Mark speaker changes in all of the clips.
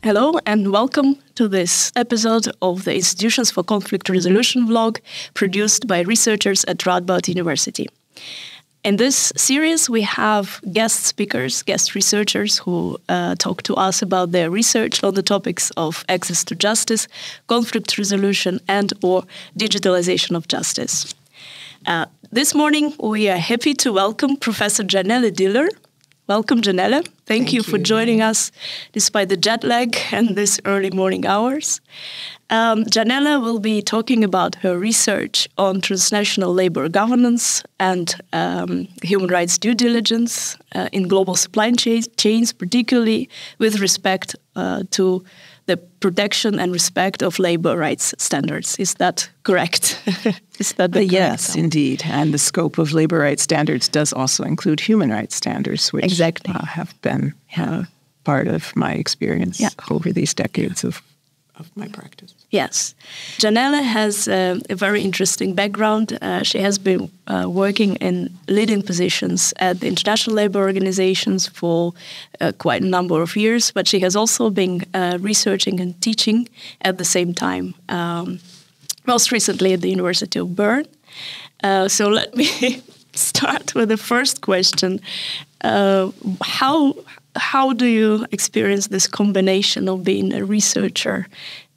Speaker 1: Hello and welcome to this episode of the Institutions for Conflict Resolution vlog produced by researchers at Radboud University. In this series, we have guest speakers, guest researchers who talk to us about their research on the topics of access to justice, conflict resolution, and/or digitalization of justice. This morning, we are happy to welcome Professor Janelle Diller. Welcome, Janelle. Thank you for joining us despite the jet lag and these early morning hours. Janelle will be talking about her research on transnational labor governance and human rights due diligence in global supply chains, particularly with respect to the protection and respect of labor rights standards. Is that correct? Is that the
Speaker 2: yes, indeed. And the scope of labor rights standards does also include human rights standards, which have been part of my experience over these decades of my practice.
Speaker 1: Yes. Janelle has a very interesting background. She has been working in leading positions at the international labor organizations for quite a number of years, but she has also been researching and teaching at the same time, most recently at the University of Bern. So let me start with the first question. How do you experience this combination of being a researcher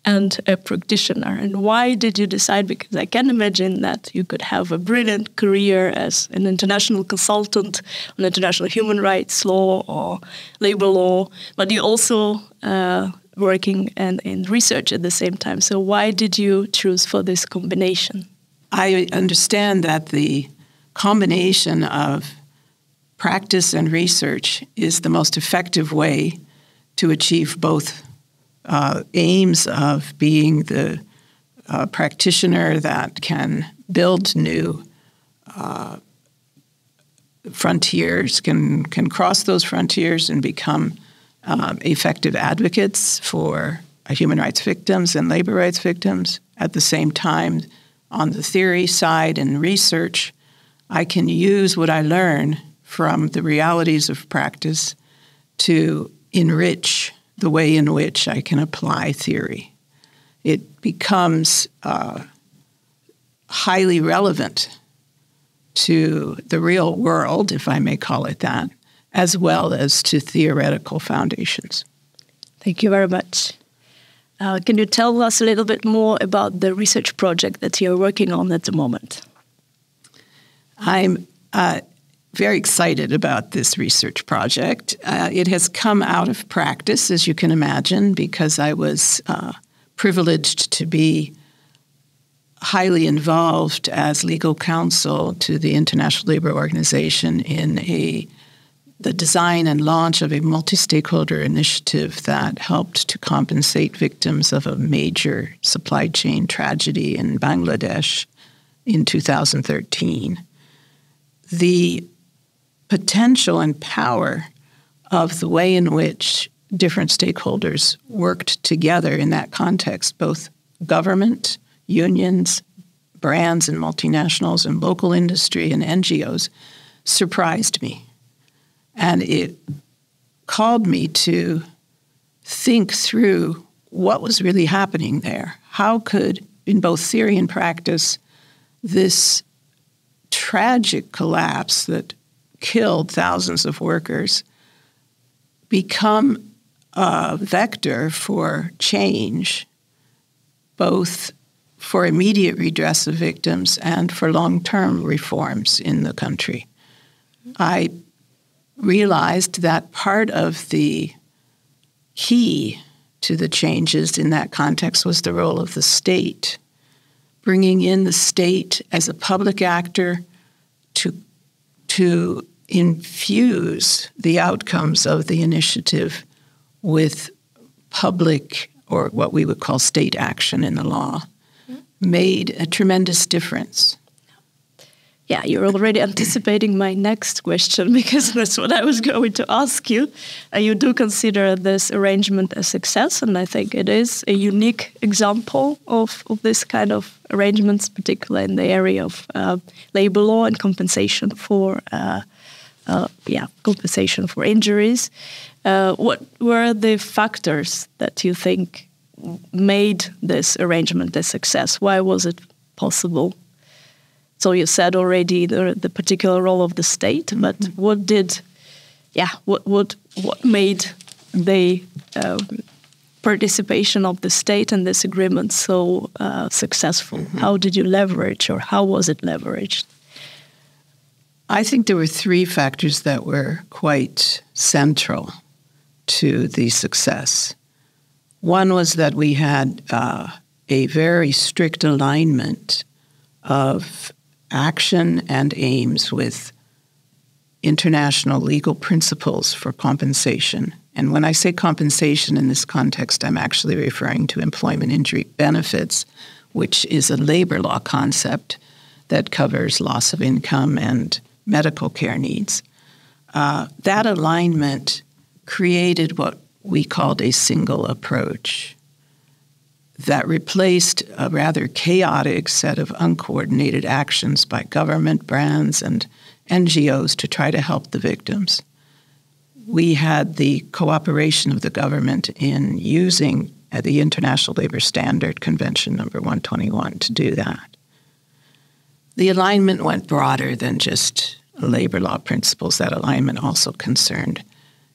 Speaker 1: and a practitioner? And why did you decide? Because I can imagine that you could have a brilliant career as an international consultant on international human rights law or labor law, but you also working in research at the same time. So why did you choose for this combination?
Speaker 2: I understand that the combination of practice and research is the most effective way to achieve both aims of being the practitioner that can build new frontiers, can cross those frontiers and become effective advocates for human rights victims and labor rights victims. At the same time, on the theory side and research, I can use what I learn from the realities of practice to enrich the way in which I can apply theory. It becomes highly relevant to the real world, if I may call it that, as well as to theoretical foundations.
Speaker 1: Thank you very much. Can you tell us a little bit more about the research project that you're working on at the moment?
Speaker 2: I'm very excited about this research project. It has come out of practice, as you can imagine, because I was privileged to be highly involved as legal counsel to the International Labor Organization in the design and launch of a multi-stakeholder initiative that helped to compensate victims of a major supply chain tragedy in Bangladesh in 2013. The potential and power of the way in which different stakeholders worked together in that context, both government, unions, brands and multinationals, and local industry and NGOs, surprised me. And it called me to think through what was really happening there. How could, in both theory and practice, this tragic collapse that killed thousands of workers become a vector for change, both for immediate redress of victims and for long-term reforms in the country? I realized that part of the key to the changes in that context was the role of the state, bringing in the state as a public actor to infuse the outcomes of the initiative with public, or what we would call state action in the law, made a tremendous difference.
Speaker 1: Yeah, you're already anticipating my next question, because that's what I was going to ask you. You do consider this arrangement a success, and I think it is a unique example of this kind of arrangements, particularly in the area of labor law and compensation for compensation for injuries. What were the factors that you think made this arrangement a success? Why was it possible? So you said already the particular role of the state, but what made the participation of the state in this agreement so successful? How did you leverage, or how was it leveraged?
Speaker 2: I think there were three factors that were quite central to the success. One was that we had a very strict alignment of action and aims with international legal principles for compensation. And when I say compensation in this context, I'm actually referring to employment injury benefits, which is a labor law concept that covers loss of income and medical care needs. That alignment created what we called a single approach that replaced a rather chaotic set of uncoordinated actions by government, brands, and NGOs to try to help the victims. We had the cooperation of the government in using the International Labor Standard Convention number 121 to do that. The alignment went broader than just labor law principles. That alignment also concerned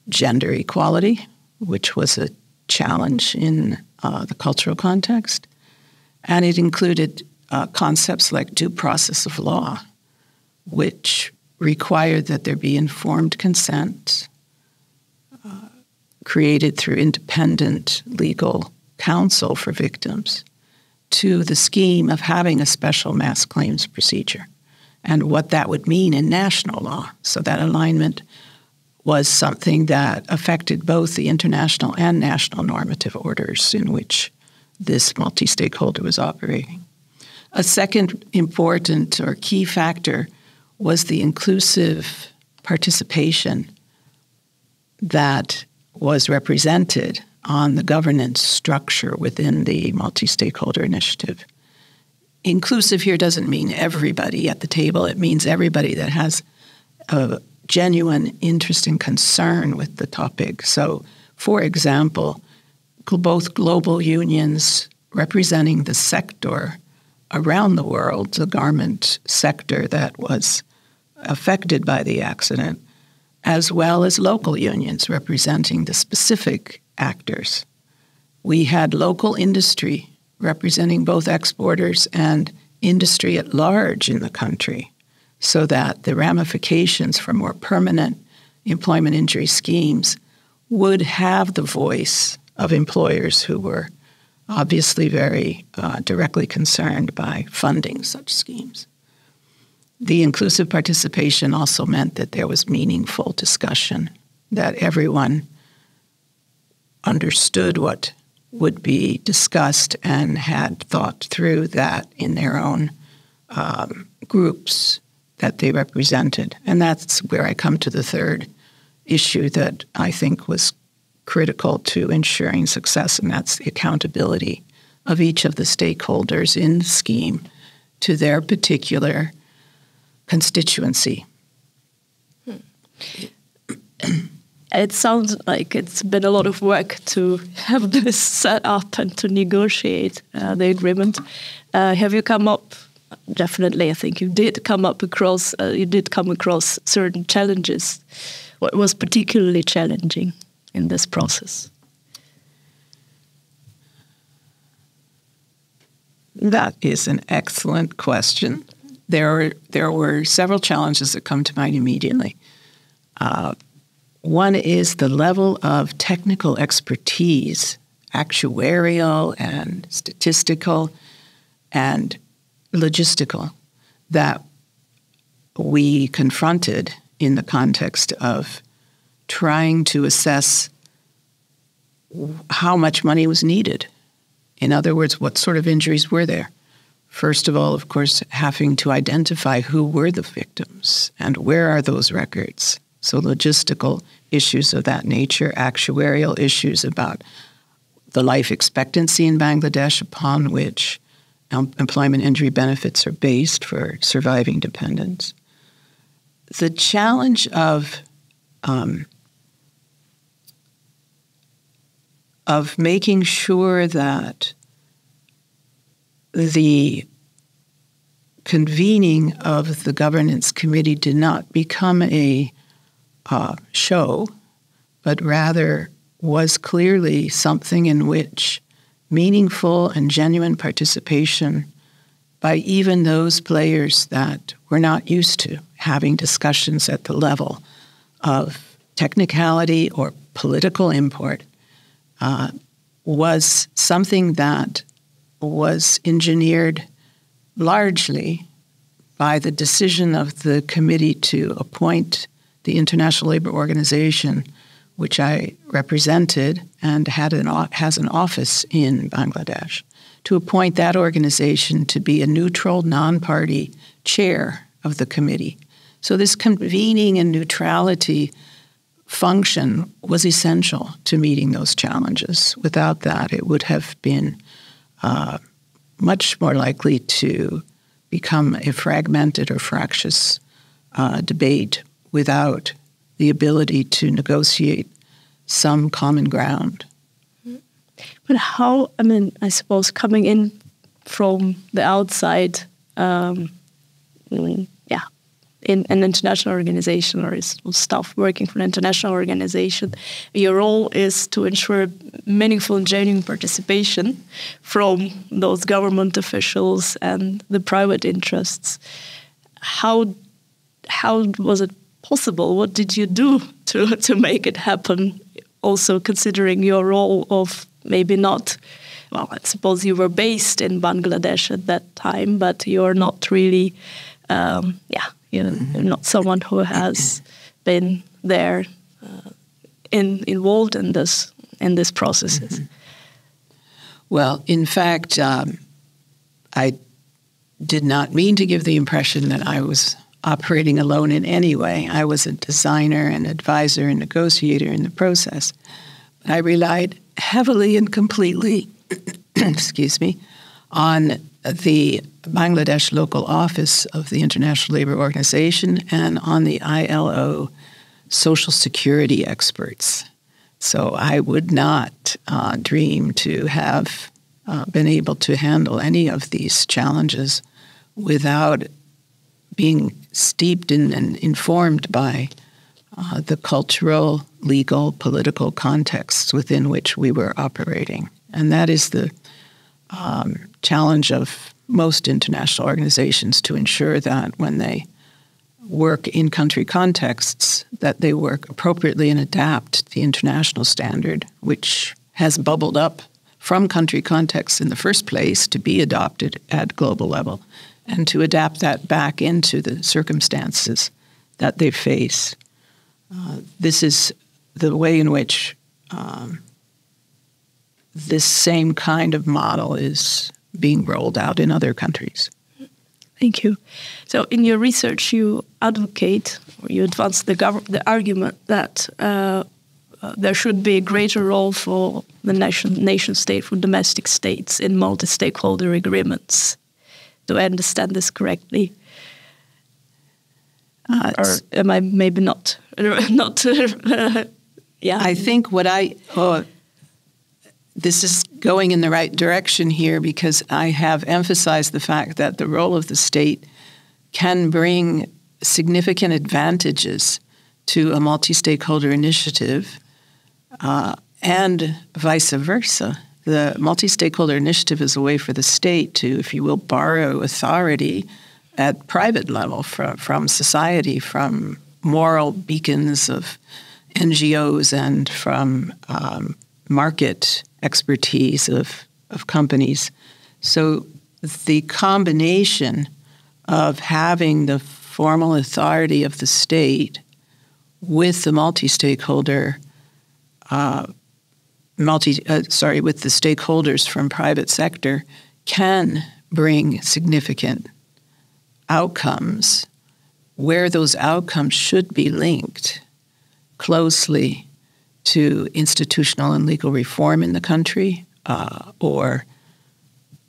Speaker 2: gender equality, which was a challenge in the cultural context. And it included concepts like due process of law, which required that there be informed consent created through independent legal counsel for victims, to the scheme of having a special mass claims procedure and what that would mean in national law. So that alignment was something that affected both the international and national normative orders in which this multi-stakeholder was operating. A second important or key factor was the inclusive participation that was represented on the governance structure within the multi-stakeholder initiative. Inclusive here doesn't mean everybody at the table. It means everybody that has a genuine interest and concern with the topic. So, for example, both global unions representing the sector around the world, the garment sector that was affected by the accident, as well as local unions representing the specific actors. We had local industry representing both exporters and industry at large in the country, so that the ramifications for more permanent employment injury schemes would have the voice of employers who were obviously very directly concerned by funding such schemes. The inclusive participation also meant that there was meaningful discussion, that everyone understood what would be discussed and had thought through that in their own groups that they represented. And that's where I come to the third issue that I think was critical to ensuring success, and that's the accountability of each of the stakeholders in the scheme to their particular constituency.
Speaker 1: It sounds like it's been a lot of work to have this set up and to negotiate the agreement. Have you come up? Definitely, I think you did come across certain challenges. What was particularly challenging in this process?
Speaker 2: That is an excellent question. There were several challenges that come to mind immediately. One is the level of technical expertise, actuarial and statistical and logistical, that we confronted in the context of trying to assess how much money was needed. In other words, what sort of injuries were there? First of all, of course, having to identify who were the victims and where are those records. So logistical issues of that nature, actuarial issues about the life expectancy in Bangladesh upon which employment injury benefits are based for surviving dependents. the challenge of making sure that the convening of the governance committee did not become a show, but rather was clearly something in which meaningful and genuine participation by even those players that were not used to having discussions at the level of technicality or political import was something that was engineered largely by the decision of the committee to appoint the International Labour Organization, which I represented and has an office in Bangladesh, to appoint that organization to be a neutral, non-party chair of the committee. So this convening and neutrality function was essential to meeting those challenges. Without that, it would have been much more likely to become a fragmented or fractious debate without the ability to negotiate some common ground.
Speaker 1: But how, I suppose coming in from the outside, in an international organization or is staff working for an international organization, your role is to ensure meaningful and genuine participation from those government officials and the private interests. How was it possible? What did you do to make it happen? Also considering your role of maybe not, well, I suppose you were based in Bangladesh at that time, but you're not really, you're not someone who has been there involved in this processes.
Speaker 2: Well, in fact, I did not mean to give the impression that I was operating alone in any way. I was a designer and advisor and negotiator in the process. But I relied heavily and completely, on the Bangladesh local office of the International Labour Organization and on the ILO social security experts. So I would not dream to have been able to handle any of these challenges without being steeped in and informed by the cultural, legal, political contexts within which we were operating. And that is the challenge of most international organizations, to ensure that when they work in country contexts, that they work appropriately and adapt the international standard, which has bubbled up from country contexts in the first place to be adopted at global level, and to adapt that back into the circumstances that they face. This is the way in which this same kind of model is being rolled out in other countries.
Speaker 1: Thank you. So in your research, you advocate, or you advance the argument that there should be a greater role for the nation state, for domestic states in multi-stakeholder agreements. Do I understand this correctly? Or am I maybe not?
Speaker 2: I think this is going in the right direction here, because I have emphasized the fact that the role of the state can bring significant advantages to a multi-stakeholder initiative, and vice versa. The multi-stakeholder initiative is a way for the state to, if you will, borrow authority at private level from society, from moral beacons of NGOs and from market expertise of companies. So the combination of having the formal authority of the state with the multi-stakeholder, with the stakeholders from private sector can bring significant outcomes, where those outcomes should be linked closely to institutional and legal reform in the country, or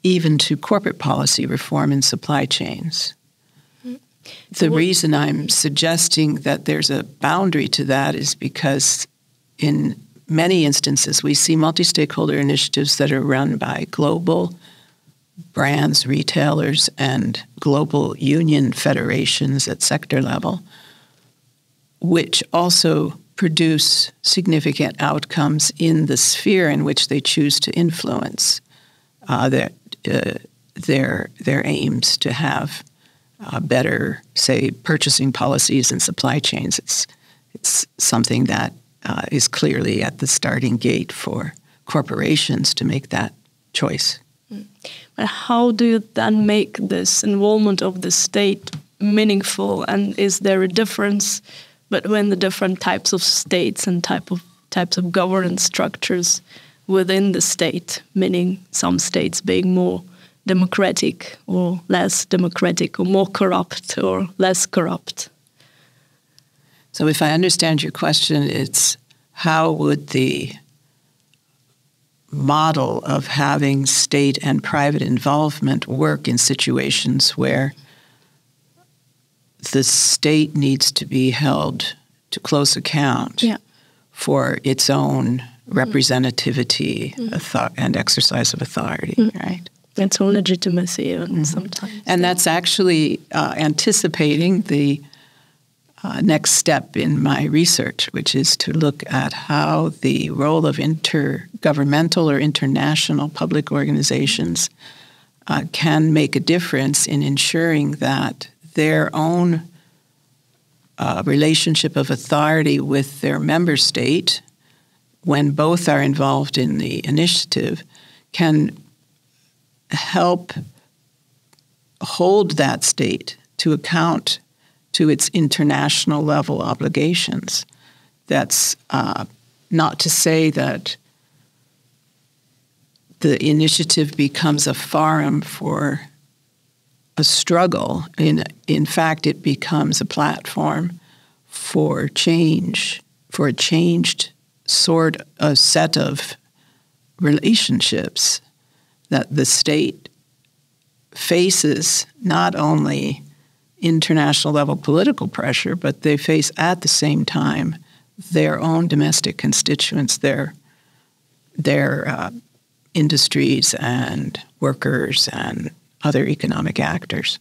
Speaker 2: even to corporate policy reform in supply chains. The reason I'm suggesting that there's a boundary to that is because in many instances we see multi-stakeholder initiatives that are run by global brands, retailers, and global union federations at sector level, which also produce significant outcomes in the sphere in which they choose to influence their aims to have better, say, purchasing policies and supply chains. It's something that is clearly at the starting gate for corporations to make that choice.
Speaker 1: But how do you then make this involvement of the state meaningful? And is there a difference between the different types of states and types of governance structures within the state, meaning some states being more democratic or less democratic, or more corrupt or less corrupt?
Speaker 2: So if I understand your question, it's how would the model of having state and private involvement work in situations where the state needs to be held to close account for its own representativity and exercise of authority, right?
Speaker 1: Its own legitimacy sometimes.
Speaker 2: And that's actually anticipating the next step in my research, which is to look at how the role of intergovernmental or international public organizations can make a difference in ensuring that their own relationship of authority with their member state, when both are involved in the initiative, can help hold that state to account to its international level obligations. That's not to say that the initiative becomes a forum for a struggle. In fact, it becomes a platform for change, for a changed set of relationships that the state faces not only international level political pressure, but they face at the same time their own domestic constituents, their industries and workers and other economic actors.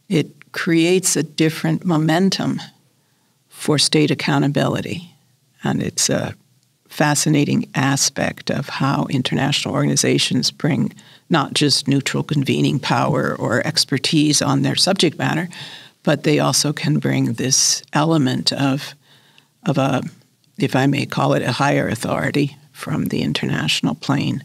Speaker 2: It creates a different momentum for state accountability, and it's a fascinating aspect of how international organizations bring not just neutral convening power or expertise on their subject matter, but they also can bring this element of a, if I may call it, a higher authority from the international plane,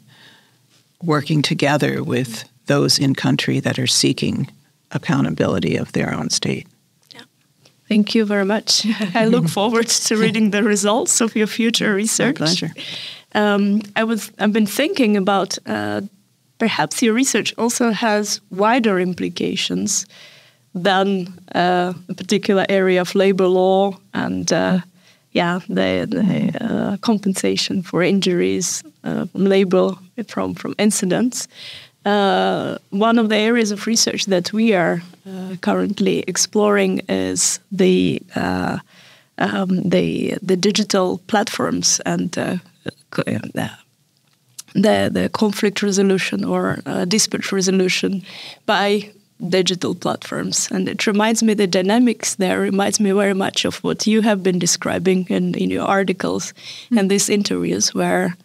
Speaker 2: working together with those in country that are seeking accountability of their own state.
Speaker 1: Thank you very much. I look forward to reading the results of your future research.
Speaker 2: My pleasure.
Speaker 1: I've been thinking about perhaps your research also has wider implications than a particular area of labor law and the compensation for injuries labor from incidents. One of the areas of research that we are currently exploring is the digital platforms and the conflict resolution or dispute resolution by digital platforms. And it reminds me, the dynamics there reminds me very much of what you have been describing in your articles and these interviews, where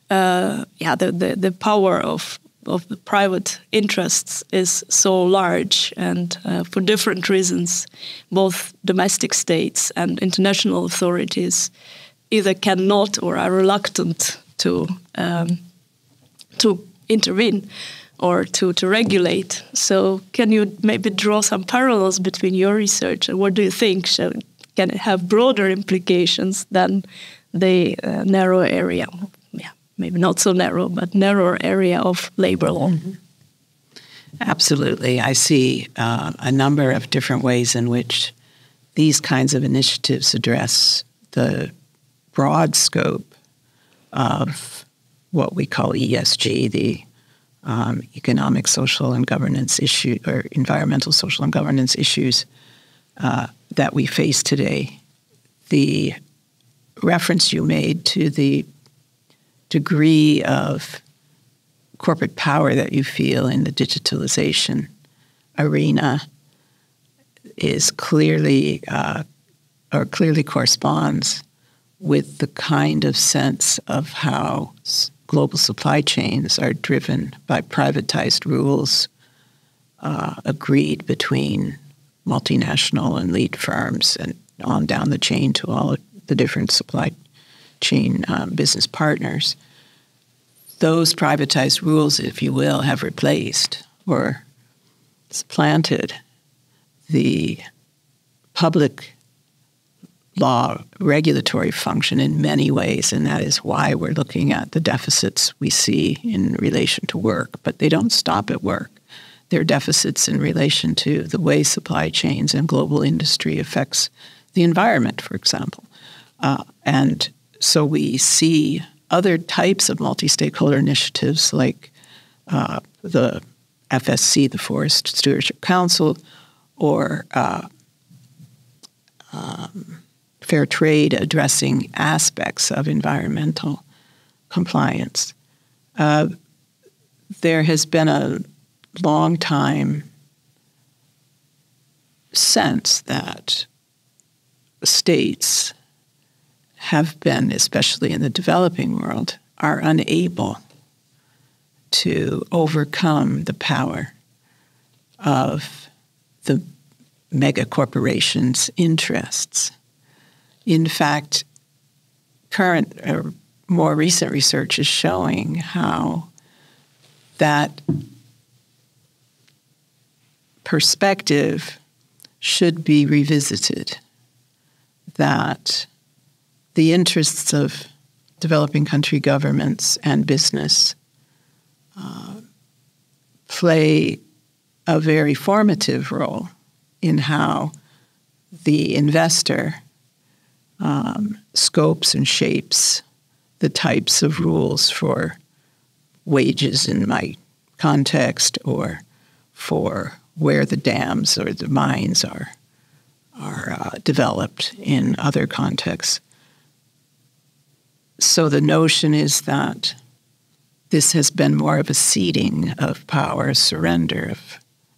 Speaker 1: the power of the private interests is so large, and for different reasons, both domestic states and international authorities either cannot or are reluctant to intervene or to regulate. So can you maybe draw some parallels between your research and what do you think can it have broader implications than the narrow area? Maybe not so narrow, but narrower area of labor law.
Speaker 2: Mm-hmm. Absolutely. I see a number of different ways in which these kinds of initiatives address the broad scope of what we call ESG, the economic, social, and governance issue, or environmental, social, and governance issues that we face today. The reference you made to the degree of corporate power that you feel in the digitalization arena is clearly corresponds with the kind of sense of how global supply chains are driven by privatized rules agreed between multinational and lead firms and on down the chain to all of the different supply chain business partners. Those privatized rules, if you will, have replaced or supplanted the public law regulatory function in many ways, and that is why we're looking at the deficits we see in relation to work. But they don't stop at work. There are deficits in relation to the way supply chains and global industry affects the environment, for example. And so we see other types of multi-stakeholder initiatives like the FSC, the Forest Stewardship Council, or fair trade addressing aspects of environmental compliance. There has been a long time sense that states have been, especially in the developing world, are unable to overcome the power of the mega corporations' interests. In fact, current or more recent research is showing how that perspective should be revisited, that the interests of developing country governments and business play a very formative role in how the investor scopes and shapes the types of rules for wages in my context or for where the dams or the mines are developed in other contexts. So the notion is that this has been more of a ceding of power, a surrender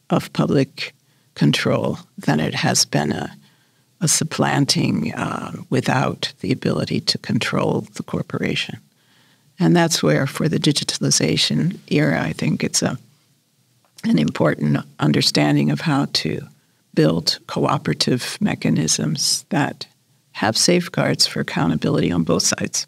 Speaker 2: of public control than it has been a supplanting without the ability to control the corporation. And that's where, for the digitalization era, I think it's an important understanding of how to build cooperative mechanisms that have safeguards for accountability on both sides,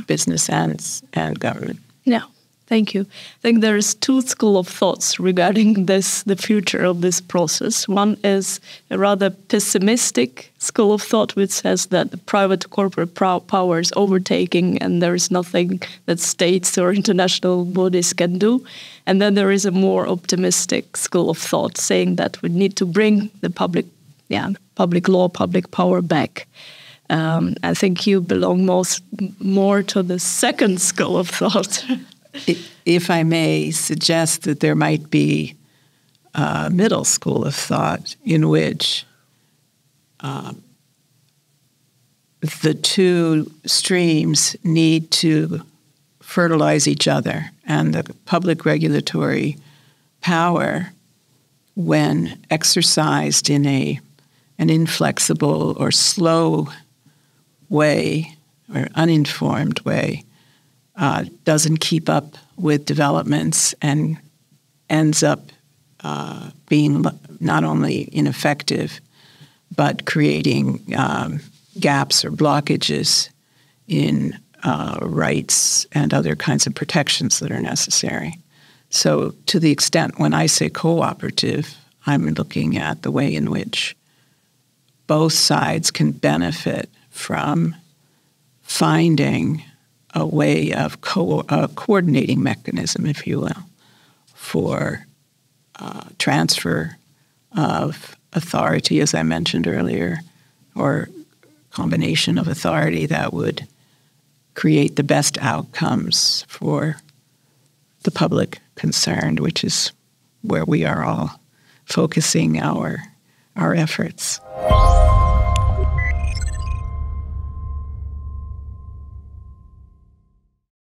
Speaker 2: business and government.
Speaker 1: Yeah, thank you. I think there's two schools of thoughts regarding this, the future of this process. One is a rather pessimistic school of thought, which says that the private corporate power is overtaking and there is nothing that states or international bodies can do. And then there is a more optimistic school of thought saying that we need to bring the public law, public power back. I think you belong more to the second school of thought.
Speaker 2: If I may suggest that there might be a middle school of thought in which the two streams need to fertilize each other, and the public regulatory power, when exercised in an inflexible or slow way or uninformed way, doesn't keep up with developments and ends up being not only ineffective, but creating gaps or blockages in rights and other kinds of protections that are necessary. So to the extent when I say cooperative, I'm looking at the way in which both sides can benefit from finding a way of a coordinating mechanism, if you will, for transfer of authority, as I mentioned earlier, or combination of authority that would create the best outcomes for the public concerned, which is where we are all focusing our our efforts.